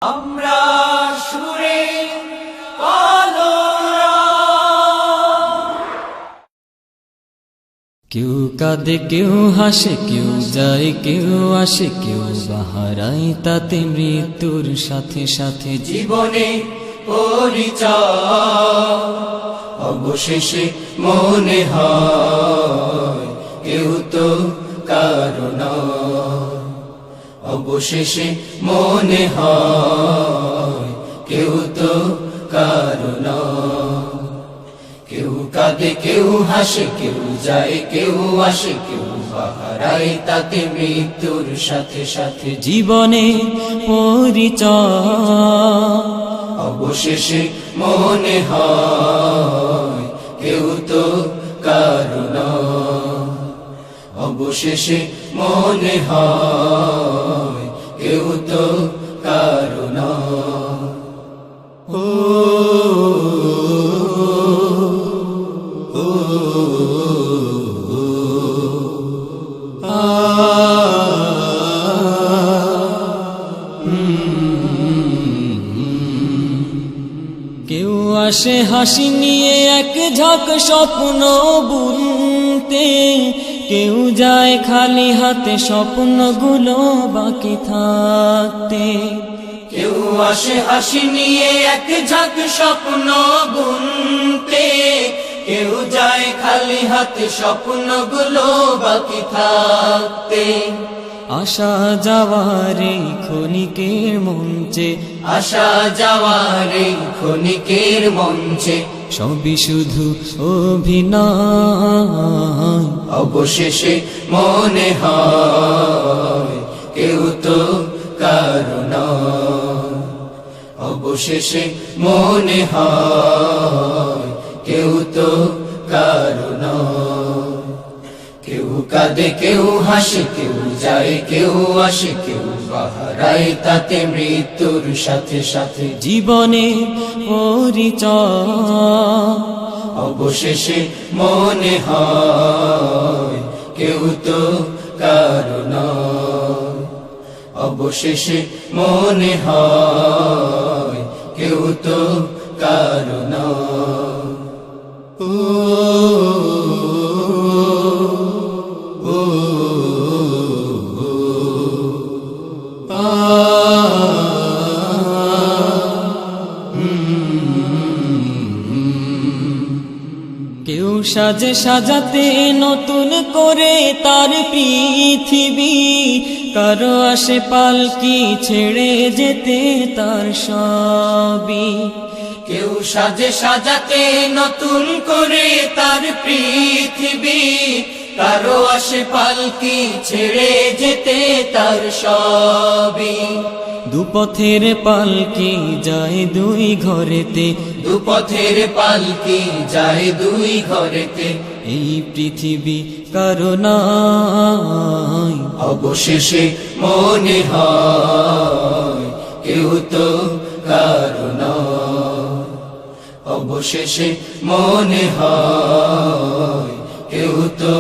আমরা সুরে কলরা, কেউ কাঁদে কেউ হাসে কেউ যায় কেউ আসে কেউ বাহারায় তাতে মৃত্যুর সাথে সাথে জীবনে পরিচয় অবশেষে মনে হয় কেউ তো কারো নয়। অবশেষে মনে হয় কেউ তো কারো নয়। কেউ কাঁদে কেউ হাসে কেউ যায় কেউ আসে কেউ বাহারায় তাতে মৃত্যুর সাথে সাথে জীবনে পরিচয় অবশেষে মনে হয় কেউ তো কারো নয়। অবশেষে মনে হয় কেউ তো কারো নয়। ও কেউ আসে হাসি নিয়ে এক ঝাঁক স্বপ্ন বুনতে, কেউ যায় খালি হাতে স্বপ্নগুলো বাকি থাকতে। কেউ আসে হাসি নিয়ে এক ঝাঁক স্বপ্ন বুনতে, কেউ যায় খালি হাতে স্বপ্নগুলো বাকি থাকতে। আসা যাওয়ার এই ক্ষণিকের মঞ্চে, আসা যাওয়ার এই ক্ষণিকের মঞ্চে সবই শুধু অভিনয়। অবশেষে মনে হয় কেউ তো কারো নয়। অবশেষে মনে হয় কেউ তো কারো নয়। কেউ কাঁদে কেউ হাসে কেউ যায় কেউ আসে কেউ বাহারায় তাতে মৃত্যুর সাথে সাথে জীবনে পরিচয় অবশেষে মনে হয় কেউ তো কারো নয়। অবশেষে মনে হয় কেউ তো কারো নয়। ও কেউ সাজে সাজাতে নতুন করে তার পৃথিবী, কারো আসে পালকি ছেড়ে যেতে তার সবই। কেউ সাজে সাজাতে নতুন করে তার পৃথিবী, কারো আসে পালকি ছেড়ে যেতে তার সবই। দুপথের পালকি যায় দুই ঘরেতে, দুপথের পালকি যায় দুই ঘরেতে। এই পৃথিবী কারো নয়। অবশেষে মনে হয় কেউ তো কারো নয়। অবশেষে মনে হয় কেউ তো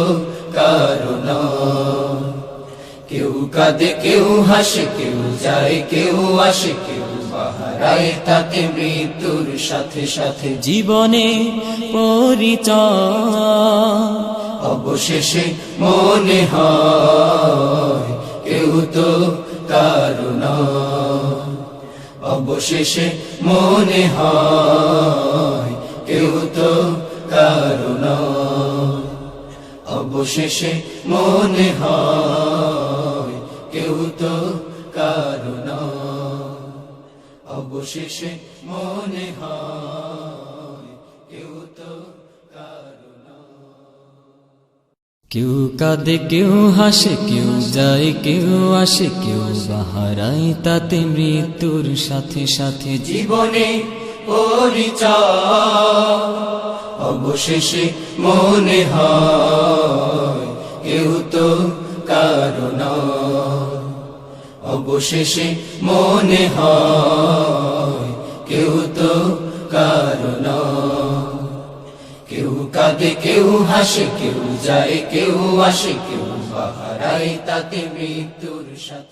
কারো নয়। কেউ কাঁদে কেউ হাসে কেউ যায় কেউ আসে কেউ বাহারায় তাতে মৃত্যুর সাথে সাথে জীবনে পরিচয় অবশেষে মনে হয় কেউ তো কারো নয়। অবশেষে মনে হয় কেউ তো কারো নয়। অবশেষে মনে হয় কেউ তো কারো নয়। অবশেষে মনে হয় কেউ তো কারো নয়। কেউ কাঁদে কেউ হাসে কেউ যায় কেউ আসে কেউ বাহারায় তাতে মৃত্যুর সাথে সাথে জীবনে পরিচয় অবশেষে মনে হয় কেউ তো কারো নয়। অবশেষে মনে হয় কেউ তো কারো নয়। কেউ কাঁদে কেউ হাসে কেউ যায় কেউ আসে কেউ বাহারায় তাতে মৃত্যুর সাথে।